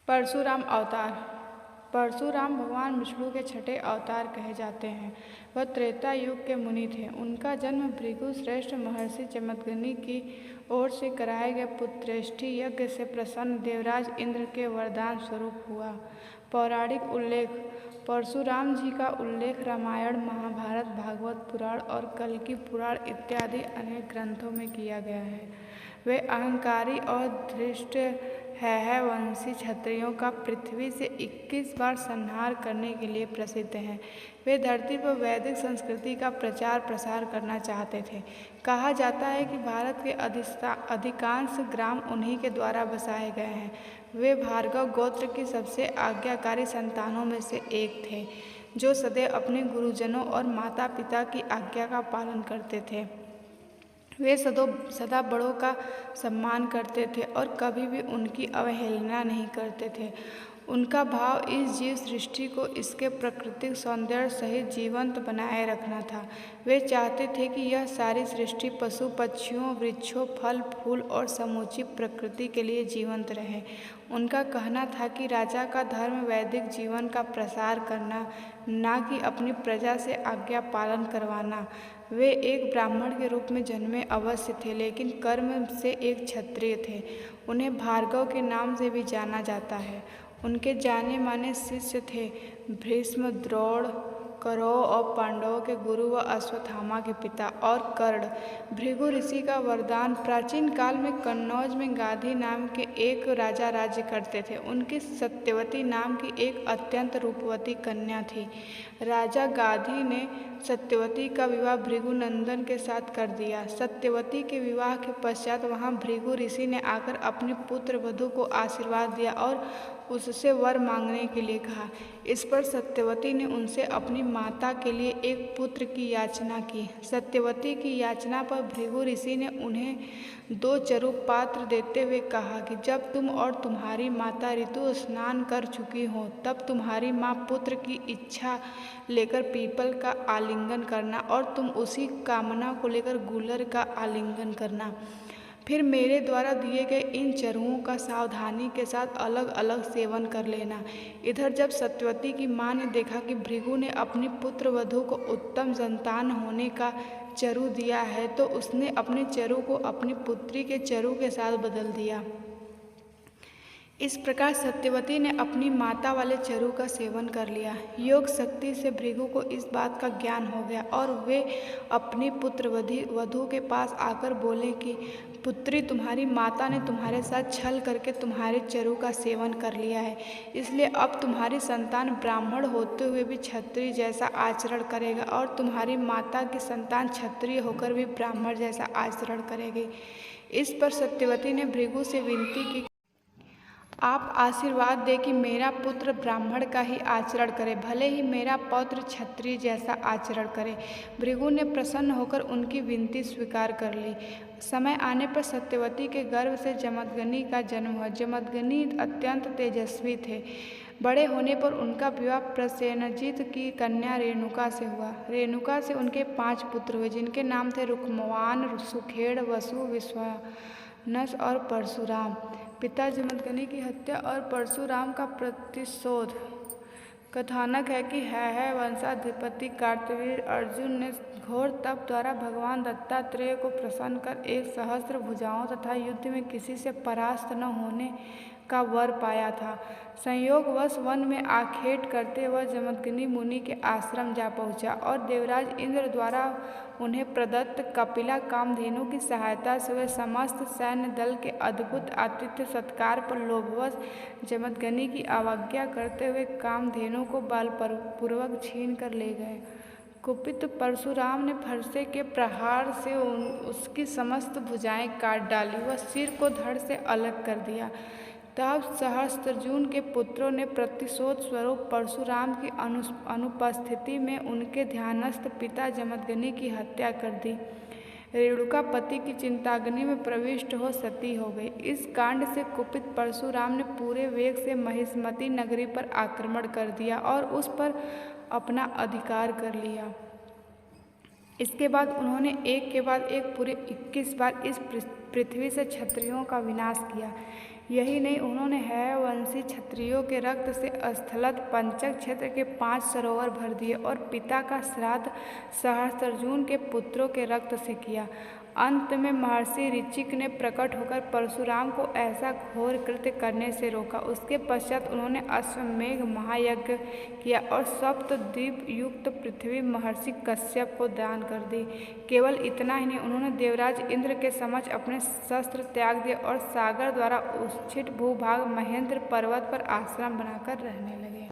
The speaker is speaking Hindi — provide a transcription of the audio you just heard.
परशुराम अवतार। परशुराम भगवान विष्णु के छठे अवतार कहे जाते हैं। वह त्रेता युग के मुनि थे। उनका जन्म भृगु श्रेष्ठ महर्षि जमदग्नि की ओर से कराए गए पुत्रेष्टि यज्ञ से प्रसन्न देवराज इंद्र के वरदान स्वरूप हुआ। पौराणिक उल्लेख। परशुराम जी का उल्लेख रामायण, महाभारत, भागवत पुराण और कल्कि पुराण इत्यादि अनेक ग्रंथों में किया गया है। वे अहंकारी और धृष्ट हैहवंशी क्षत्रियों का पृथ्वी से 21 बार संहार करने के लिए प्रसिद्ध हैं। वे धरती पर वैदिक संस्कृति का प्रचार प्रसार करना चाहते थे। कहा जाता है कि भारत के अधिकांश ग्राम उन्हीं के द्वारा बसाए गए हैं। वे भार्गव गोत्र की सबसे आज्ञाकारी संतानों में से एक थे, जो सदैव अपने गुरुजनों और माता पिता की आज्ञा का पालन करते थे। वे सदा बड़ों का सम्मान करते थे और कभी भी उनकी अवहेलना नहीं करते थे। उनका भाव इस जीव सृष्टि को इसके प्राकृतिक सौंदर्य सहित जीवंत बनाए रखना था। वे चाहते थे कि यह सारी सृष्टि पशु पक्षियों, वृक्षों, फल फूल और समूची प्रकृति के लिए जीवंत रहे। उनका कहना था कि राजा का धर्म वैदिक जीवन का प्रसार करना, न कि अपनी प्रजा से आज्ञा पालन करवाना। वे एक ब्राह्मण के रूप में जन्मे अवश्य थे, लेकिन कर्म से एक क्षत्रिय थे। उन्हें भार्गव के नाम से भी जाना जाता है। उनके जाने माने शिष्य थे भीष्म, द्रोण, कौरवों और पांडवों के गुरु व अश्वत्थामा के पिता, और कर्ण। भृगु ऋषि का वरदान। प्राचीन काल में कन्नौज में गाधी नाम के एक राजा राज्य करते थे। उनकी सत्यवती नाम की एक अत्यंत रूपवती कन्या थी। राजा गाधी ने सत्यवती का विवाह भृगुनंदन के साथ कर दिया। सत्यवती के विवाह के पश्चात वहां भृगु ऋषि ने आकर अपने पुत्र वधू को आशीर्वाद दिया और उससे वर मांगने के लिए कहा। इस पर सत्यवती ने उनसे अपनी माता के लिए एक पुत्र की याचना की। सत्यवती की याचना पर भृगु ऋषि ने उन्हें 2 चरुप पात्र देते हुए कहा कि जब तुम और तुम्हारी माता ऋतु स्नान कर चुकी हो, तब तुम्हारी माँ पुत्र की इच्छा लेकर पीपल का आलिंगन करना और तुम उसी कामना को लेकर गुलर का आलिंगन करना। फिर मेरे द्वारा दिए गए इन चरुओं का सावधानी के साथ अलग अलग सेवन कर लेना। इधर जब सत्यवती की माँ ने देखा कि भृगु ने अपनी पुत्र वधू को उत्तम संतान होने का चरु दिया है, तो उसने अपने चरु को अपनी पुत्री के चरु के साथ बदल दिया। इस प्रकार सत्यवती ने अपनी माता वाले चरु का सेवन कर लिया। योग शक्ति से भृगु को इस बात का ज्ञान हो गया और वे अपनी पुत्र वधू के पास आकर बोले कि पुत्री, तुम्हारी माता ने तुम्हारे साथ छल करके तुम्हारे चरु का सेवन कर लिया है, इसलिए अब तुम्हारी संतान ब्राह्मण होते हुए भी क्षत्रिय जैसा आचरण करेगा और तुम्हारी माता की संतान क्षत्रिय होकर भी ब्राह्मण जैसा आचरण करेगी। इस पर सत्यवती ने भृगु से विनती की, आप आशीर्वाद दें कि मेरा पुत्र ब्राह्मण का ही आचरण करे, भले ही मेरा पौत्र क्षत्रिय जैसा आचरण करे। भृगु ने प्रसन्न होकर उनकी विनती स्वीकार कर ली। समय आने पर सत्यवती के गर्भ से जमदग्नि का जन्म हुआ। जमदग्नि अत्यंत तेजस्वी थे। बड़े होने पर उनका विवाह प्रसेनजित की कन्या रेणुका से हुआ। रेणुका से उनके 5 पुत्र हुए, जिनके नाम थे रुक्मवान, सुखेड़, वसु, विश्वानस और परशुराम। पिता जमदग्नि की हत्या और परशुराम का प्रतिशोध। कथानक है कि वंशाधिपति कार्तवीर्य अर्जुन ने घोर तप द्वारा भगवान दत्तात्रेय को प्रसन्न कर 1 सहस्त्र भुजाओं तथा युद्ध में किसी से परास्त न होने का वर पाया था। संयोगवश वन में आखेट करते वह जमदग्नि मुनि के आश्रम जा पहुंचा और देवराज इंद्र द्वारा उन्हें प्रदत्त कपिला कामधेनु की सहायता से वे समस्त सैन्य दल के अद्भुत आतिथ्य सत्कार पर लोभवश जमदग्नि की अवज्ञा करते हुए कामधेनु को बलपूर्वक छीन कर ले गए। कुपित परशुराम ने फरसे के प्रहार से उसकी समस्त भुजाएं काट डाली। वह सिर को धड़ से अलग कर दिया। तब सहस्त्रर्जुन के पुत्रों ने प्रतिशोध स्वरूप परशुराम की अनुपस्थिति में उनके ध्यानस्थ पिता जमदग्नि की हत्या कर दी। रेणुका पति की चिंताग्नि में प्रविष्ट हो सती हो गई। इस कांड से कुपित परशुराम ने पूरे वेग से महिष्मती नगरी पर आक्रमण कर दिया और उस पर अपना अधिकार कर लिया। इसके बाद उन्होंने एक के बाद एक पूरे 21 बार इस पृथ्वी से क्षत्रियों का विनाश किया। यही नहीं, उन्होंने हैववंशी क्षत्रियों के रक्त से स्थलत पंचक क्षेत्र के 5 सरोवर भर दिए और पिता का श्राद्ध सहस्त्रर्जुन के पुत्रों के रक्त से किया। अंत में महर्षि ऋचिक ने प्रकट होकर परशुराम को ऐसा घोर कृत्य करने से रोका। उसके पश्चात उन्होंने अश्वमेघ महायज्ञ किया और सप्तद्वीप युक्त पृथ्वी महर्षि कश्यप को दान कर दी। केवल इतना ही नहीं, उन्होंने देवराज इंद्र के समक्ष अपने शस्त्र त्याग दिए और सागर द्वारा उच्छिष्ट भूभाग महेंद्र पर्वत पर आश्रम बनाकर रहने लगे।